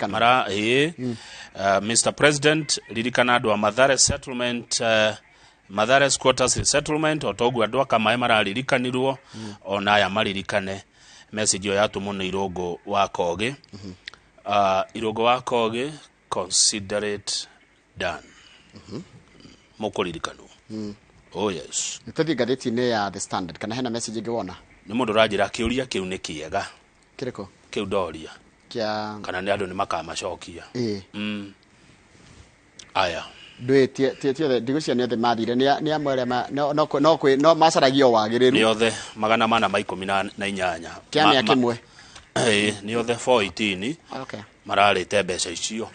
mara Mr. President ririkana andu a Mathare settlement Mathare squatters settlement otogu andu akamae mararirikanirwo ona aya maririkane message yo yatu muno irogo wa Kogi irogo wa Kogi consider it done mukuririkanu oh yes nitathi gadeti ne ya The Standard kana hena message ngewona ni mundu rajira kiuria kiu ni kiega kiriko kiu doria kia kana ni andu ni makamacokia aya ndwe tie ndigucia ne the mathire ni amwere no macaragio wagiriru ni othe 418 kiamia kimwe ni othe 418 okay mararite mbeca icio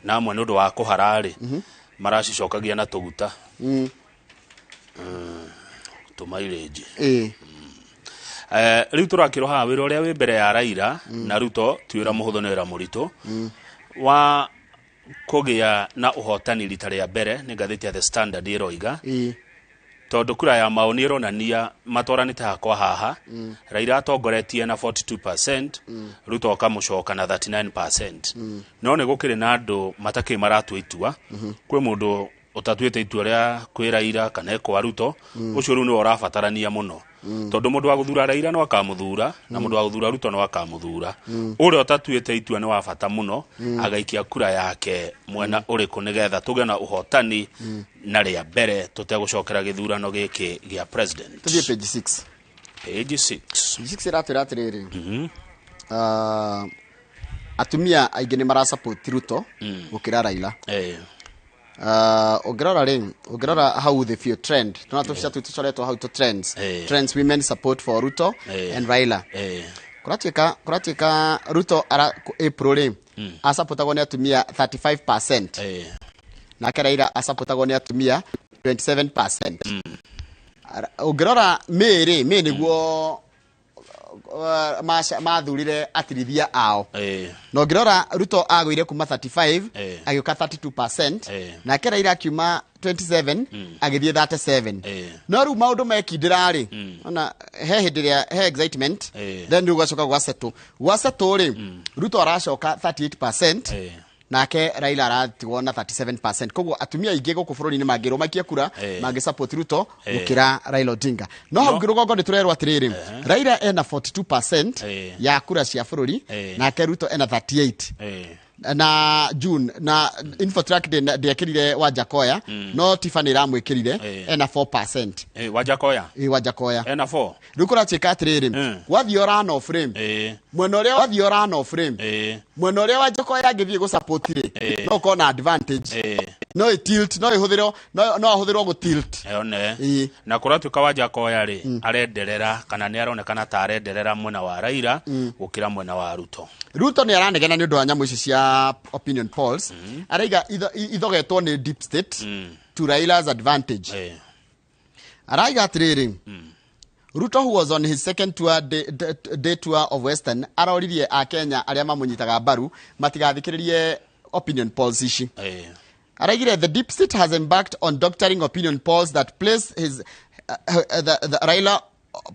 na amwe nundu wa kuharari maracicokagia na tuguta tumaireji riu turakiroha wira uria wi mbere ya Raila na Ruto twira muhutho ni wira murito wa kugia na uhotani rita ria mbere ni gatheti ya The Standard iroiga tondu kura ya maoni ironania matoranite hakwa haha Raila atongoretie na 42% Ruto akamucoka na 39% no ni gukire na andu mataki maratu itua kwi mundu utatuite itua ria kwi Raila kana kwa Ruto ucio ru ni orabatarania muno tondu mundu wa guthura Raila no akamuthura na mundu wa guthura Ruto no akamuthura uri utatuite itua ni wa bata muno agaikia kura yake mwena uriku nigetha tuge na uhotani na ria mbere tutegucokera githurano giki gia president tuthie page 6 page 6 ratiratiriri atumia aingĩ nĩ mara support Ruto gukira Raila ogirora how the few trend tunatufisha tutoretwo how to trends women support for Ruto and Raila kuratika Ruto ara April asupportagwo ni atumia 35% na Raila asupportagwo ni atumia 27%. Ogirora May niguo mathurire atirithia ao no ngirora Ruto agwire kuma 35 agioka 32% na Raila akiuma 27 agithie 37 no ru maundu mekindirari ona he hindiria he excitement then rugacoka gwaseto ri Ruto aracoka 38% nake Raila aratigwo na 37%. Koguo atumia ingi guku bururi ni mangiro makia kura mangi support Ruto gukira Raila Odinga no hau girugongo ni turerwa atiriri Raila ena 42% ya kura cia bururi nake Ruto ena 38 na June na Infotrack ndekirire Wajakoya no Tiffany ramwikirire ena 4% Wajakoya ena 4 rukura cheka atiriri wathiora no frame mwena uria wathiora no frame mwena uria Wajakoya ngithie go support ri no kona advantage no tilt no ihuthiro no ahuthiro go tilt na kuratuka Wajakoya ri arenderera kana ni aronekana ta arenderera mwena wa Raila gukira mwena wa Ruto ni aranegena ni undu wa nyamu ici cia opinion polls araiga ithogetwo ni deep state to Raila's advantage araiga atiriri Ruto, who was on his second day tour of Western, aroririe a Kenya aria mamunyitaga mbaru matigathikiririe opinion polls ici araigire the deep state has embarked on doctoring opinion polls that place his the Raila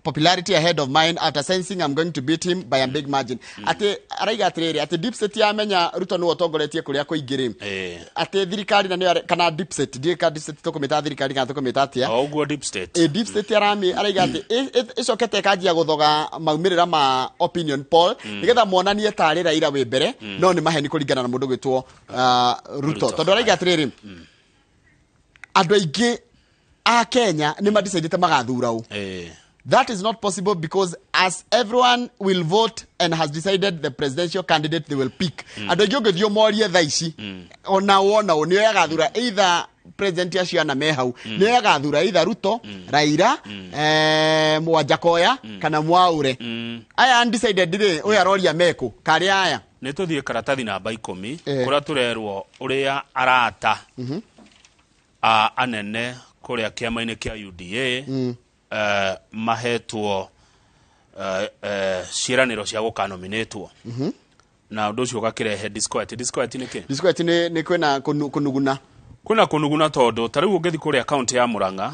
popularity ahead of mine after sensing I'm going to beat him by a big margin. Ate araiga atiriri ate deep state ya menya Ruto no otongoretie kuria kuingire ate thirikari na ne kana deep state deep state to kometa thirikari kana to kometa atia oguo deep state deep state arami araiga ate icokete kanjia guthoga maumirira ma opinion poll nigetha monanie tari Raila we mbere no ni maheni kuringana na mundu gwitwo Ruto tondu araiga atiriri andu aingi a Kenya ni madecide magathura u that is not possible because as everyone will vote and has decided the presidential candidate they will pick and ogethio morie thaici ona wona ni yagathura either president ya ciana mehau ni yagathura either Ruto Raila Wajakoya kana Mwaure aya undecided ri oya roria meko kari aya ni tuthie karatathi namba 10 kura turerwo uria arata anene kuria kiama-ini kia UDA mahetwo ciraniro cia gukanominatwo na undu ucio gakirehe disquiet niki disquiet ni kwena kunuguna tondu tariu ungethi kuri account ya Muranga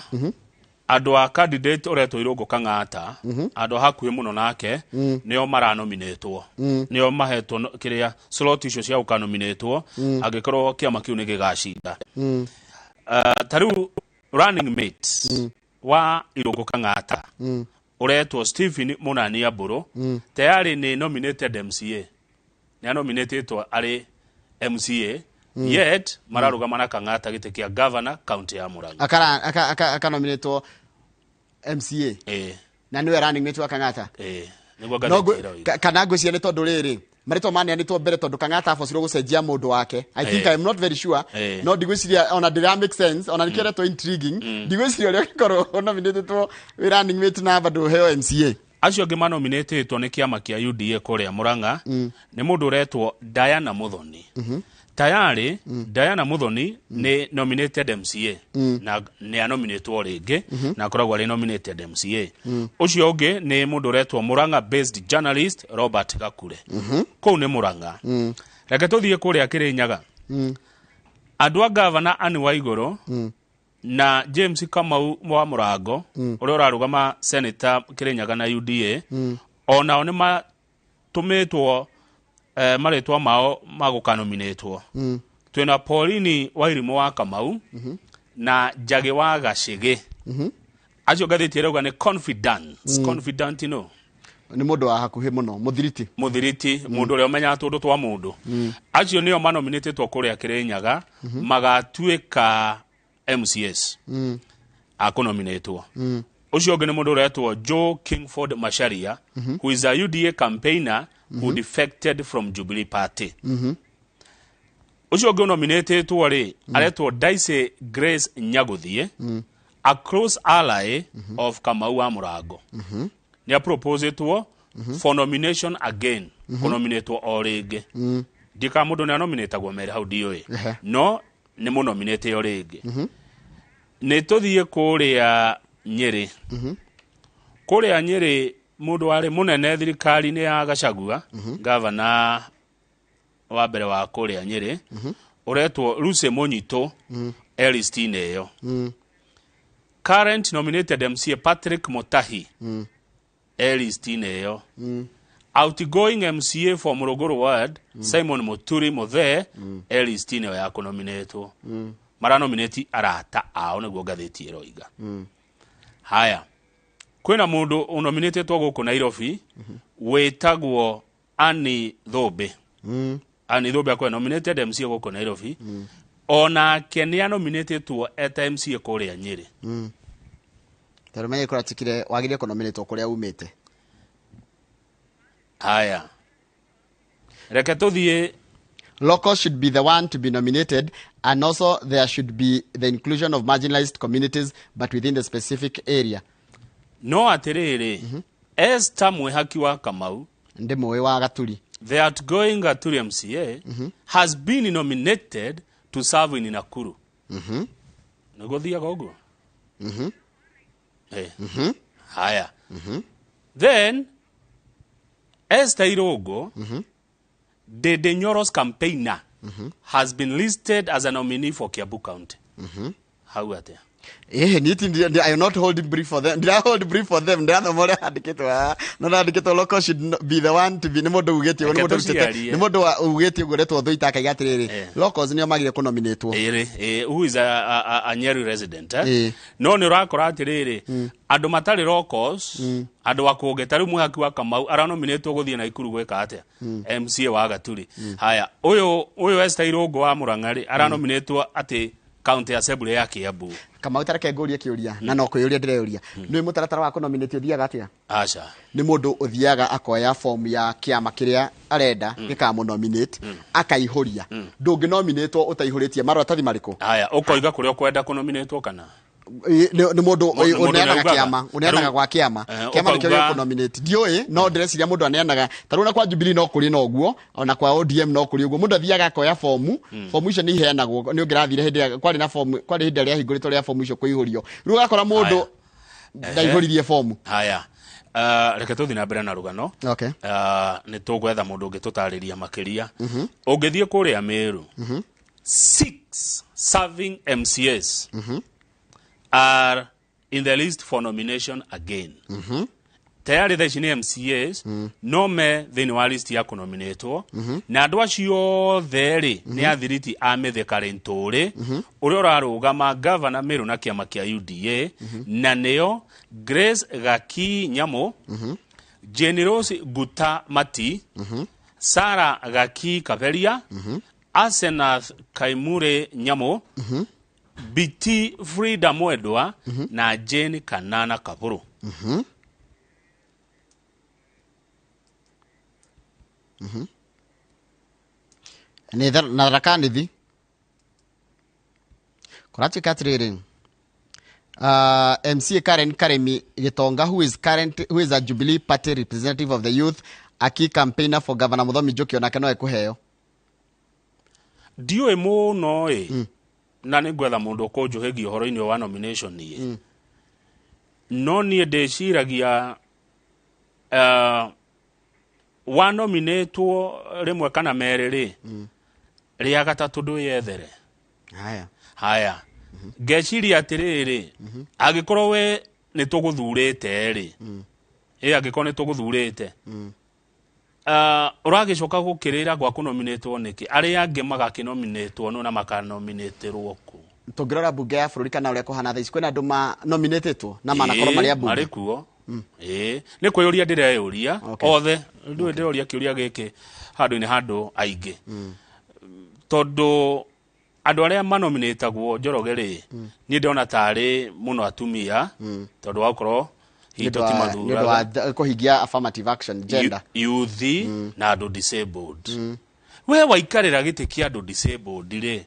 andå a candidate uretwo Irungu Kang'ata andå hakuhĩ mũno nake nĩo maranominatwo nĩo mahetwo kĩrĩa slot icio cia gũkanominatwo angĩkorwo kĩama kĩu nĩ gĩgacinda. Ta rĩu running mates wa Irungu Kang'ata uretwo Stephen Mũnania Mbũrũ tayari nĩ nominated MCA, nĩ nominated arĩ MCA yet mararugama na Kang'ata gĩtĩ kĩa governor county ya Murang'a aka nominated MCA na niwe running mate wa Kang'ata nĩguo ngathĩkĩra kana ngwĩciria nĩ tondũ rĩrĩ marĩtwa maneanĩtwo mbere tondũ Kang'ata abocirwo gũcenjia mũndũ wake. I think I'm not very sure no ndigwĩciria ona ndĩra make sense ona nĩkĩretwo intriguing ndigwĩciria ũrĩa gĩkorwo nominated running mate na bado heo MCA. Acio angĩ manominatetwo nĩ kĩama kĩa UDA kũrĩa Murang'a nĩ mũndũ uretwo Diana Muthoni. Tayari Diana Muthoni nĩ nominated MCA na nĩ anominatwo rĩngĩ na akoragwo arĩ nominated MCA. Ũcio ũngĩ nĩ mũndũ uretwo Murang'a based journalist Robert Gakure. Kũu nĩ Murang'a. Reke tũthiĩ kũrĩa Kĩrĩnyaga. Andũ a governor Anne Waigũrũ na James Kamau wa Mũrango ũrĩa ũrarũgama senator Kĩrĩnyaga na UDA onao nĩ matũmĩtwo marĩtwa mao magũkanominatwo. Twĩna Pauline Wairimu wa Kamau na Njagi wa Gacĩgĩ. Acio ngathĩti ĩrauga nĩ confident no nĩ mũndũ wa hakuhĩ mũno mũthiriti mũndũ ũrĩa ũmenyaga tũndũ twa mũndũ. Acio nĩo manominatetwo kũrĩa Kĩrĩnyaga magatuĩka MCS akũnominatwo. Ucio ũngĩ nĩ mũndũ ũretwo Joe Kingford Macharia who is a UDA campaigner who defected from Jubilee Party. Ucio ũngĩ nominatetwo rĩ aretwo Daisy Grace Nyaguthie a close ally of Kamau wa Mũrango. Nĩ proposetwo for nomination again kunominatwo o rĩngĩ. Ndika mũndũ nĩ nominatagwo mere hau ndiũĩ no nĩ mũnominate o rĩngĩ. Nĩ tũthiĩ kũrĩa Nyeri. Kũrĩa Nyeri mũndũ warĩ mũnene thirikari-inĩ ya Gachagua governor wa mbere wa kũrĩa Nyeri uretwo Lucy Mũnyitũ Elistine ĩyo. Current nominated MCA Patrick Mutahi Elistine ĩyo. Outgoing MCA for Morogoro Ward Simon Muturi Muthe Elistine ĩyo ya kũnominatwo. Maranominati arata ao nĩguo ngathĩti ĩroiga. Haya kwĩna mũndũ unominatetwo gũkũ Nairobi wĩtagwo Annie Thobe. Annie Thobe akwa nominated MCA gũkũ Nairobi onake nĩ anominatetwo eta MCA kũrĩa Nyeri. Taro menye kũra tikire wagire kũnominatwo kũrĩa umĩte. Haya reke tũthiĩ. Locals should be the one to be nominated, and also there should be the inclusion of marginalized communities, but within the specific area. No atiriri, Esther Mwehaki wa Kamau, ndi mwe wa Gaturi, the outgoing Gaturi MCA, has been nominated to serve in Nakuru. Nagothia gogo. Haya. Then Esther Irogo, the Nyoros campaigner, has been listed as a nominee for Kiambu County. How are they? I am not holding brief for them. Did I hold brief for them? The other more advocator, no advocator local should be the one to be the modo get you. The modo who get you go to do it. Locals in your mag nominate. Who is a Nyeri resident? No, Nurakorati, Adomatari locals, Adwako Getaru Muhaki wa Kamau, Aranominate go the Naikuru Wekate, MCA Wagaturi. Haya, Oyo Esther Irogo Murangari, Aranominate at a county assembly ya Kiambu. Kama utareke ngũria kĩũria na no kũyũria ndĩreyũria nĩ mũtaratara wa kũnominate ũthiaga atĩa? Aca nĩ mũndũ ũthiaga akoya form ya kĩama kĩrĩa arenda gĩkamũnominate akaihũria ndũngĩnominatwo ũtaihũrĩtie maratathi marĩkũ? Haya ũkoiga kũrĩa ũkwenda kũnominatwo kana nĩ mũndũ ũneanaga kĩama ũneanaga gwa kĩama nĩkĩo kũnominate ndiũĩ no ndĩreciria mũndũ aneanaga tarũ na kwa Jubilee no kũrĩ na ũguo ona kwa ODM no kũrĩ ũguo mũndũ athiaga akoya form icio nĩ iheanagwo nĩ ũngĩrathire hĩndĩ ĩrĩa kwarĩ na form kwarĩ hĩndĩ ĩrĩa hingũrĩtwo rĩa form icio kũihũrio rĩu ũgakora mũndũ ndaihũririe form. Haya reke tũthiĩ na mbere na rũgano nĩ tũgwetha mũndũ ũngĩtũtarĩria makĩria ũngĩthiĩ kũrĩa Meru 6 serving MCAs are in the list for nomination again. Tayari the chini MCAs no me thini wa list ya kunominatwo na andu acio theri ni athiriti a mithekare nturi uria urarugama governor Meru na kiama kia UDA na neo Grace Gaki Nyamo, Generous Guta Mati, Sara Gaki Kaveria, Asenath Kaimure Nyamo, BT Frida Mwedwa na Jane Kanana Kapuru. Na rakanithi kurati katriri MCA Karen Karemi Gitonga, who is a Jubilee Party representative of the youth, a key campaigner for Governor Muthomi Njuki onake no ekuheo. Dio emo no na ni gwetha mundu ko njuhegi horo-ini wa nomination ni no ni ndeciragia wa nominatwo rimwe kana meriri ria gatatu ndu yethere haya ngeciria atiriri agikorwo we ni tuguthurite ri agikorwo ni tuguthurite uragicoka gukirira gwa kunominatwo niki aria angi magakinominatwo no na makanominatirwo ku tungirora bunge ya bururi kana uria kuhana thaici kwina andu ma nominatetwo na manakorwo maria bunge mari kuo ni kwiyuria ndireyuria othe ndu ndiroria kiuria giki handu-ini handu aingi tondu andu aria manominatagwo Njoroge ni ndona tari muno atumia tondu wakorwo hito ti mathura kuhingia affirmative action gender youth na andu disabled we waikarira giti kia andu disabled ri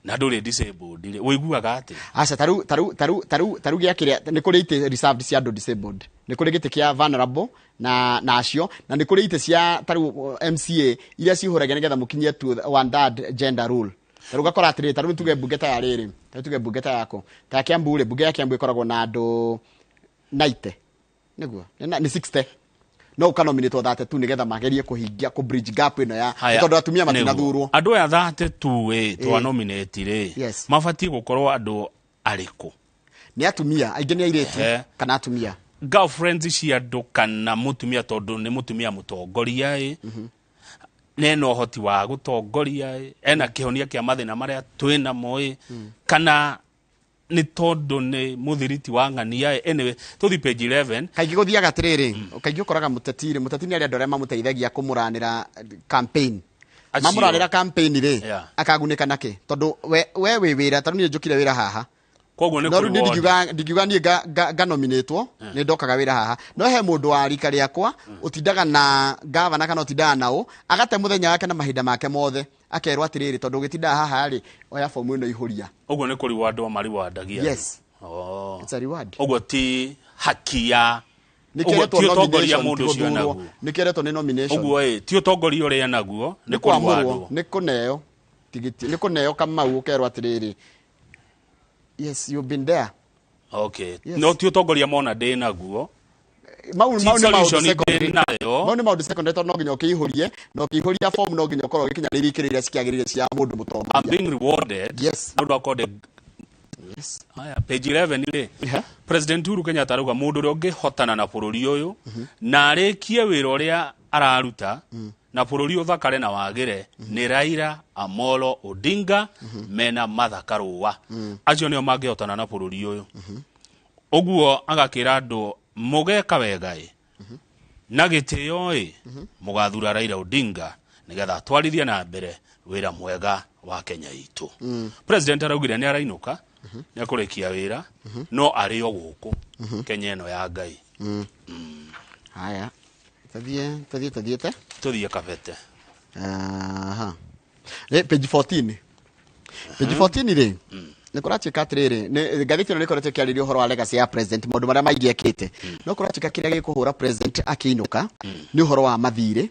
na nduri disabled ri wiguaga ati acha taru giakiria ni kuri ite reserved cia andu disabled ni kuri giti kia vulnerable na acio na ni kuri ite cia taru MCA iria cihuragia nigetha mukinyie to one third gender rule taru gakora atiri taru tuge bugeta ya riri tuge bugeta yako ta Kiambu ri buge ya Kiambu ikoragwo na andu 90 niguo ni 60 no ukanominate 32 nigetha magerie kuhingia ku bridge gap ino ya tondu atumia matinathurwo andu ya 32 twa nominate ri mabati gukorwo andu ariku ni atumia aingi ni airete kana atumia girlfriends cia andu kana mutumia tondu ni mutumia mutongoria neno hoti wa gutongoria ena kihonia kia mathina maria twina moi kana ni tondu ni muthiriti wa ng'ania anyway tuthi page 11 kaigi guthiaga atiriri kaigi ukoraga muteti ni ari andu aria mamuteithagia kumuranira campaign mamuranira campaign ri akagunika nake tondu we wira tanu ni njukire wira haha koguo ni kuri ndigiuga ni ganominatwo ni ndokaga wira haha no he mundu wa rika riakwa utindaga na governor kana utindaga nao agate muthenya wake na mahinda make mothe akerwa atiriri tondu gitinda haha ri oya fomu ino ihuria uguo ni kuri wandu mari wadagia it's a reward uguo ti hakia nikiretwo nomination mundu ucio naguo nikiretwo ni nomination uguo ti utongoria uria naguo ni kwamurwo ni kuneo tigiti ni kuneo kama ukerwa atiriri yes you've been there no ti utongoria mona ndi naguo mau ni maundu secondary to no nginya ukiihurie no ukiihuria form no nginya ukorwo gikinya ririkirira cikiagirire cia mundu mutongoria I'm being rewarded mundu akode haya page 11 ri President Uhuru Kenyatta aruga mundu uri ungihotana na bururi uyu na arikie wira uria araruta na bururi uthakare na wagire ni Raila Amolo Odinga mena mathakaruwa acio nio mangihotana na bururi uyu uguo agakira andu mugeka wega na gitio mugathura Raila Odinga nigetha atwarithia na mbere wira mwega wa Kenya itu president araugire ni arainuka ni akurekia wira no ari o guku Kenya ino ya Ngai haya tuthie kabete page 14 page 14 ri ni kurachika atiriri ni gathiti ni koretwo kiaririo horo wa legacy ya president mundu maria maingi ekite no kurachika kiria gikuhura president akiinuka ni horo wa mathire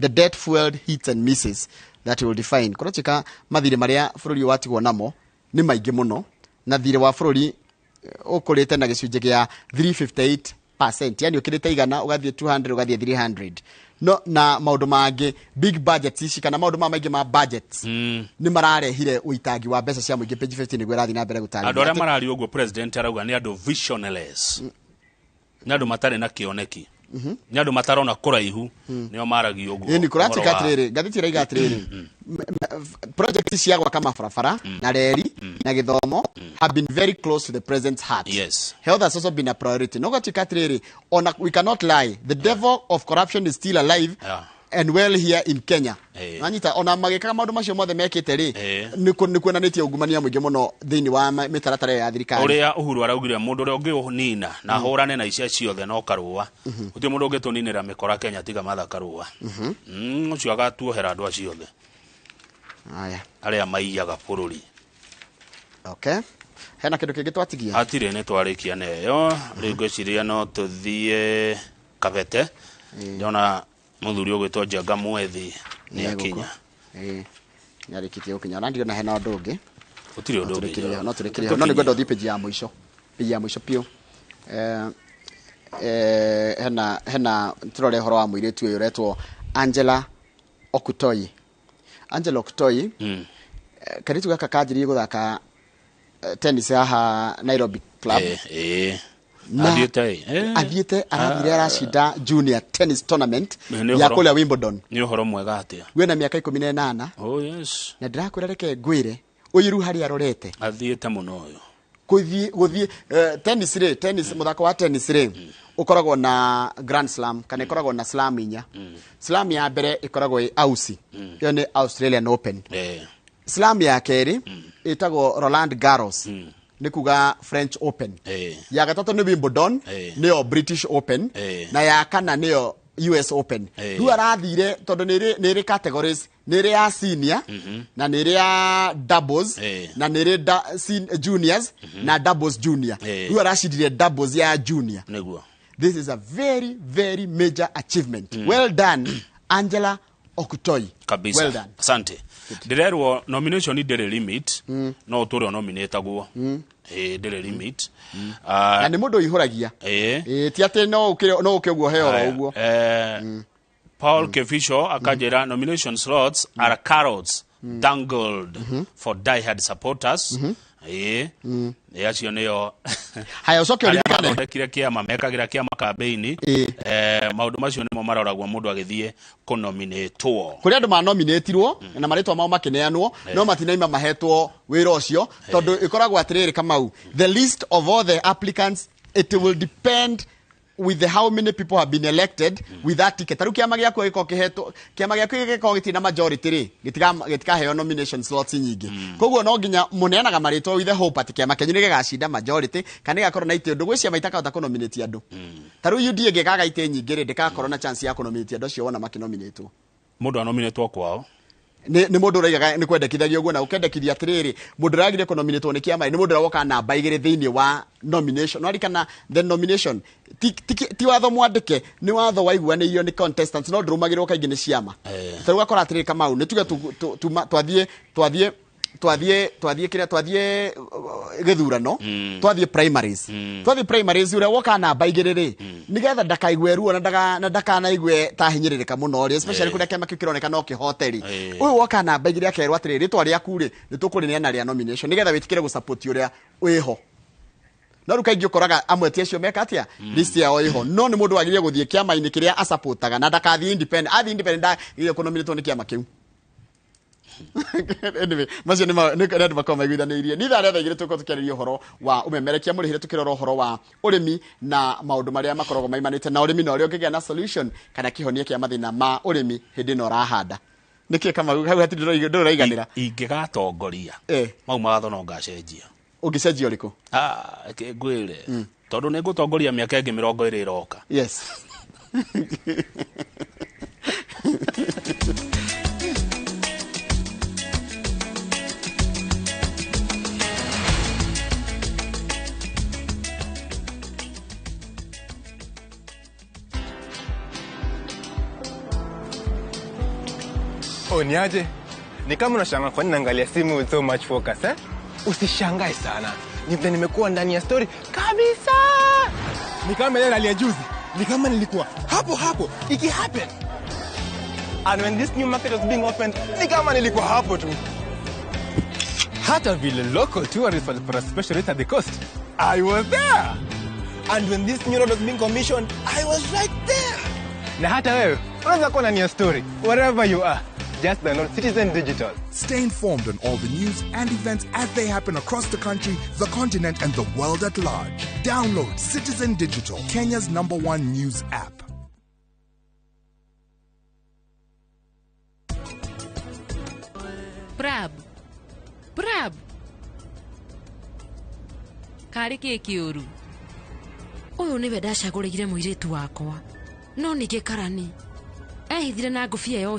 the debt fueled hits and misses that will define kurachika mathire maria bururi watigwo namo ni maingi muno na thire wa bururi ukurite na gicunje gia 358%, yani ukirite igana ugathie 200 ugathie 300 no na maundu mangi big budgets ici kana maundu maingi ma budgets ni mararehire uitagi wa mbeca cia muingi page 15 niguo rathi na mbere gutari andu aria marari uguo president arauga ni andu visionless ni andu matare na kioneki ni andu matarona kuraihu nio maragi uguo ni kuratika atiriri gathiti raiga atiriri project cia gwa kama barabara na reri na githomo have been very close to the president's heart. Yes, health has also been a priority. No gathika atiriri we cannot lie, the devil of corruption is still alive and well here in Kenya. Anyita ona mageka maundu macio mothe mekite ri ni kuonanitie ungumania muingi muno thiini wa mitaratara ya thirikari. Uria Uhuru araugire mundu uria ungiunina na hurane na icia ciothe no karua uti mundu ungituninira mikora Kenya tiga matha karua ucio agatuohera andu acio othe aya aria maiyaga bururi. Okay, hena kindu kingi twatigia atire ni twarikia neyo ringo ciria no tuthie Kabete ndona muthuri ugwitwo Njenga Mwethi ni akinya nyarikitie ukinya na ndio na hena undu ungi utire undu ungi no turekiria no ni gwenda uthie page ya muico pio hena turore horo wa muiretu uyu retwo Angela Okutoi karitu gaka kanjirie guthaka tennis ha Nairobi club athiete arathire aracida junior tennis tournament ya kule Wimbledon. Ni uhoro mwega atia wena miaka 18. Oh yes, na ndirakwira reke ngwire uyiru hari arorete athiete muno uyu guthie tennis muthako wa tennis ukoragwo na Grand Slam kana ikoragwo na slam inya. Slam ya mbere ikoragwo Aussie, yo ni Australian Open. Slam ya keri itagwo Roland Garros, ni kuga French Open. Ya gatatu ni Wimbledon, niyo British Open, na ya kana niyo US Open. Du arathire tondu niri categories, niri ya senior na niri ya doubles na niri juniors na doubles junior. Du arashidire doubles ya junior. Neguo. This is a very, very major achievement. Well done, Angela Okutoi. Kabisa. Well done. Asante. Direrwo nomination ni dere limit. No utore nominate guo. Dere limit. Na ni mundu ihuragia. Ti ate no ukiguo heo uguo. Paul Kefisho akajera nomination slots are carrots dangled for diehard supporters. Yacio niyo haya ucoke ulikane kire kiama mekagira kiama campaign maundu macio nimo maroragwo mundu agithie kunominatwo kuri andu ma nominatirwo na maritwa mao makineanwo no matinaima mahetwo wira ucio tondu ikoragwo atiriri Kamau, the list of all the applicants, it will depend with the how many people have been elected with that ticket. Taru kiama giako giko kiheto kiama giako giko gitina majority ri gitika heo nomination slots nyingi koguo no nginya muneanaga maritwa with the hope ati kiama kenyu gigacinda majority kana gigakorwo na ite ndu gwicia maitaka uta kunominate andu. Taru UDA gigaga ite nyingi ri ndikakorwo na chance ya kunominate andu cio wona makinominatwo mundu anominatwo kwao ni mundu raigaga ni kwendekithagia uguo na ukendekithia atiriri mundu ragire kunominatwo ni kiama ni mundu rawoka namba igire thiini wa nomination no arikana the nomination ti watho mwandike ni watho waiguanĩirio ni contestants no ndrumagirwo kaingĩ ni ciama taru gakora atiriri Kamau ni tuge twathie githurano twathie primaries uria woka namba igire ri nigetha ndakaigwe ruo na ndakanaigwe ta hinyiririka muno ri especially kuria kiama kikironeka no kihoteri uyu woka namba igire akerwa atiriri ritwa riaku ri nitukurineana ria nomination nigetha witikire gu support uria wiho no rukaingĩ ukoraga amwe ti acio meka atia list yao iho no ni mundu agirie guthie kiama-ini kiria asupportaga na ndakathie independent ile kunominatwo ni kiama kiu. Anyway, macio ni ndu makoma igwithaniirie ni thare thaigire tukiariria uhoro wa umemerekia murihire tukirora uhoro wa urimi na maundu maria makoragwo maimanite na urimi na uria ungigia na solution kana kihonia kia mathina ma urimi hindi no rahanda niki kama hau hati nduraiganira ingigatongoria mau mawatho no ngacenjia ungicenjia uriku ngwire tondu ni ngutongoria miaka ingi 20 iroka. Yes. Niaje? Ni kama unashangaa kwa nini naangalia simu with so much focus eh? Usishangae sana. Nimekuwa ndani ya story kabisa. Ni kama ile aliya juzi. Ni kama nilikuwa hapo iki happen. And when this new market was being opened, ni kama nilikuwa hapo tu. Hata vile local tourists for a special rate at the coast, I was there. And when this new road was being commissioned, I was right there. Na hata wewe, unaweza kuwa na story, wherever you are. Just download Citizen Digital. Stay informed on all the news and events as they happen across the country, the continent, and the world at large. Download Citizen Digital, Kenya's #1 news app. Brab. Kari ke kiuru. Uyu niwe ndacagũrĩire mũirĩtu wakwa. No ningĩ karani. Ehithire na ngũbia yo